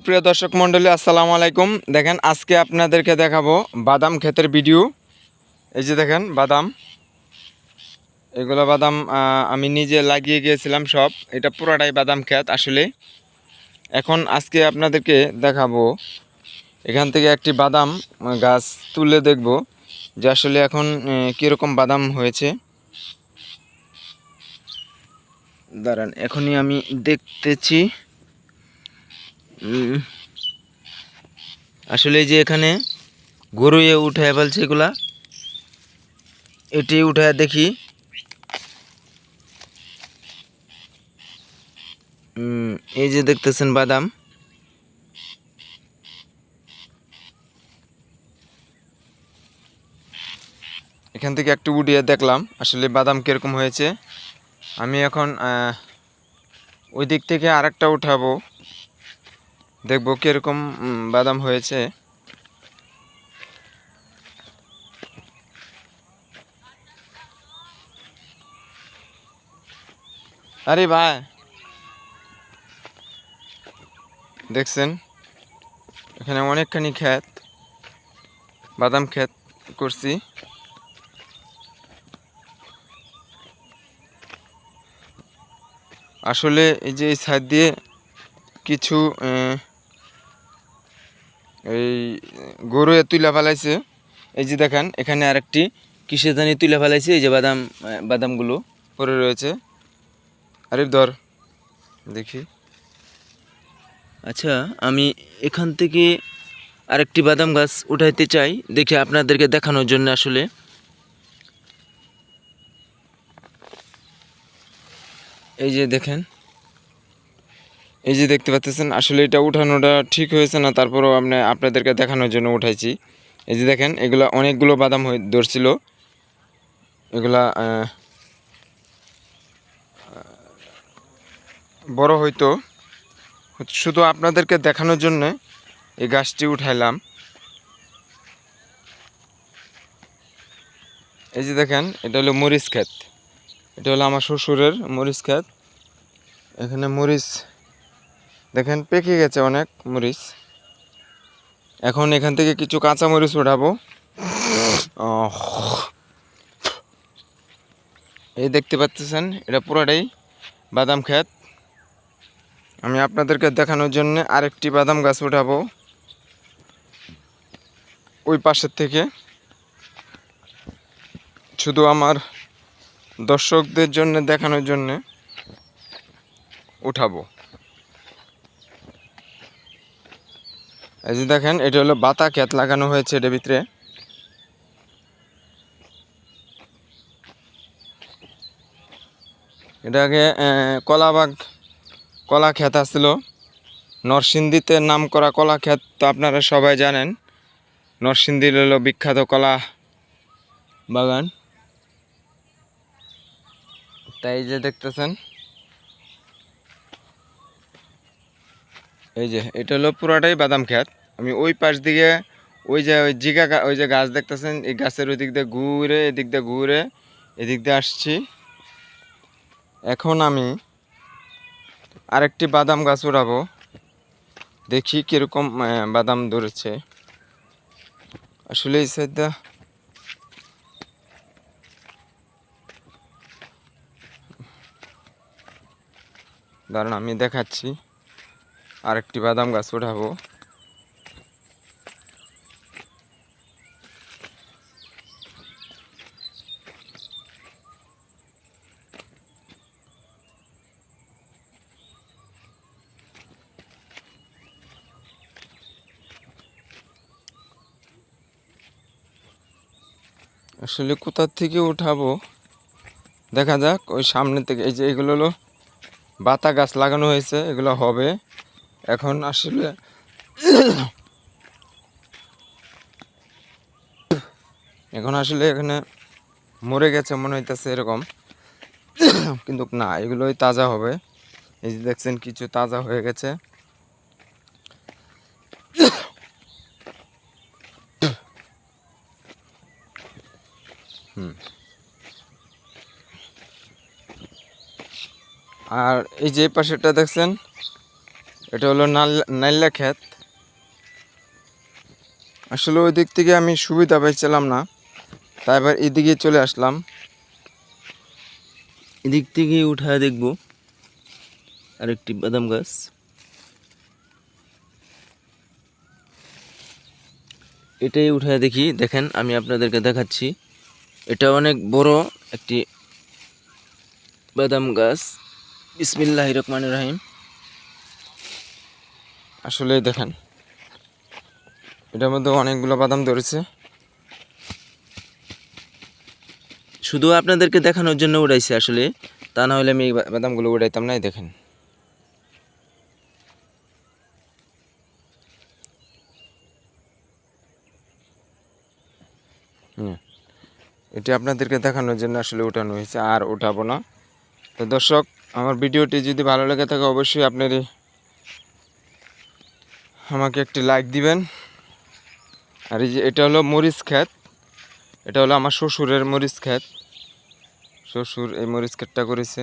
সুপ্রিয় দর্শক মণ্ডলী, আসসালামু আলাইকুম। দেখেন, আজকে আপনাদেরকে দেখাবো বাদাম ক্ষেতের ভিডিও। এই যে দেখেন বাদাম, এগুলো বাদাম আমি নিজে লাগিয়ে গিয়েছিলাম সব। এটা পুরাটাই বাদাম ক্ষেত আসলে। এখন আজকে আপনাদেরকে দেখাবো এখান থেকে একটি বাদাম গাছ তুলে দেখব যে আসলে এখন কীরকম বাদাম হয়েছে। দাঁড়ান, এখনই আমি দেখতেছি। আসলে যে এখানে গরুয়ে উঠে ফেলছে এগুলা, এটি উঠে দেখি। এই যে দেখতেছেন বাদাম, এখান থেকে একটু উঠিয়ে দেখলাম আসলে বাদাম কীরকম হয়েছে। আমি এখন ওই দিক থেকে আরেকটা উঠাবো, দেখবো কীরকম বাদাম হয়েছে। আরে ভাই, দেখছেন এখানে অনেকখানি ক্ষেত, বাদাম ক্ষেত করছি। আসলে এই যে এই সাইড দিয়ে কিছু এই গরু তুলে ফেলাইছে। এই যে দেখেন এখানে আরেকটি কিসে জানি তুলে ফেলাইছে। এই যে বাদামগুলো পড়ে রয়েছে। আরে ধর দেখি। আচ্ছা, আমি এখান থেকে আরেকটি বাদাম গাছ উঠাইতে চাই, দেখি আপনাদেরকে দেখানোর জন্য। আসলে এই যে দেখেন, এই যে দেখতে পাচ্ছেন, আসলে এটা উঠানোটা ঠিক হয়েছে না, তারপরেও আপনাদেরকে দেখানোর জন্য উঠাইছি। এই যে দেখেন, এগুলা অনেকগুলো বাদাম ধরছিল। এগুলা বড় হয়তো, শুধু আপনাদেরকে দেখানোর জন্য এই গাছটি উঠাইলাম। এই যে দেখেন, এটা হলো মরিচ ক্ষেত। এটা হলো আমার শ্বশুরের মরিচ ক্ষেত। এখানে মরিচ দেখেন পেকে গেছে অনেক মরিচ। এখন এখান থেকে কিছু কাঁচা মরিচ উঠাবো। এই দেখতে পাচ্ছেন, এটা পুরোটাই বাদাম ক্ষেত। আমি আপনাদেরকে দেখানোর জন্য আরেকটি বাদাম গাছ উঠাবো ওই পাশের থেকে, শুধু আমার দর্শকদের জন্য দেখানোর জন্য উঠাবো। এই যে দেখেন, এটা হলো বাতা ক্ষেত লাগানো হয়েছে এটার ভিতরে। এটা আগে কলা ক্ষেত আসছিল। নরসিংদীতে নাম করা কলা ক্ষেত তো আপনারা সবাই জানেন। নরসিংদীর হলো বিখ্যাত কলা বাগান। তাই যে দেখতেছেন, এই যে এটা হলো পুরাটাই বাদাম ক্ষেত। আমি ওই পাশ দিকে ওই যে গাছ দেখতেছেন, এই গাছের ওই দিক দিয়ে ঘুরে এদিক দিয়ে ঘুরে এদিক দিয়ে আসছি। এখন আমি আরেকটি বাদাম গাছ উঠাবো, দেখি কিরকম বাদাম ধরেছে। আসলে এই সাইডটা দাঁড়ান, আমি দেখাচ্ছি। আরেকটি বাদাম গাছ উঠাবো। আসলে কোথার থেকে উঠাবো দেখা যাক। ওই সামনে থেকে এই যে এগুলো হলো বাতা গাছ লাগানো হয়েছে, এগুলো হবে এখন। আসলে এখানে মরে গেছে মনে হইতেছে এরকম, কিন্তু না, এগুলোই তাজা হবে। এই যে দেখছেন কিছু তাজা হয়ে গেছে। আর এই যে পাশেরটা দেখছেন, এটা হলো নাইল্লা ক্ষেত। আসলে ওই দিক থেকে আমি সুবিধা পাইছিলাম না, তাই এবার এদিকে চলে আসলাম। এদিক থেকে উঠায় দেখবো আরেকটি বাদাম গাছ। এটাই উঠায় দেখি। দেখেন আমি আপনাদেরকে দেখাচ্ছি, এটা অনেক বড় একটি বাদাম গাছ। বিসমিল্লাহির রহমানির রহিম। আসলে দেখেন এটার মধ্যে অনেকগুলো বাদাম ধরেছে। শুধু আপনাদেরকে দেখানোর জন্য উঠাইছি আসলে, তা না হলে আমি এই বাদামগুলো উড়াইতাম না। এই দেখেন এটি আপনাদেরকে দেখানোর জন্য আসলে উঠানো হয়েছে, আর উঠাবো না। তো দর্শক, আমার ভিডিওটি যদি ভালো লেগে থাকে অবশ্যই আপনারই আমাকে একটি লাইক দিবেন। আর এই যে এটা হলো মরিচ ক্ষেত, এটা হলো আমার শ্বশুরের মরিচ ক্ষেত। শ্বশুর এই মরিচ ক্ষেতটা করেছে।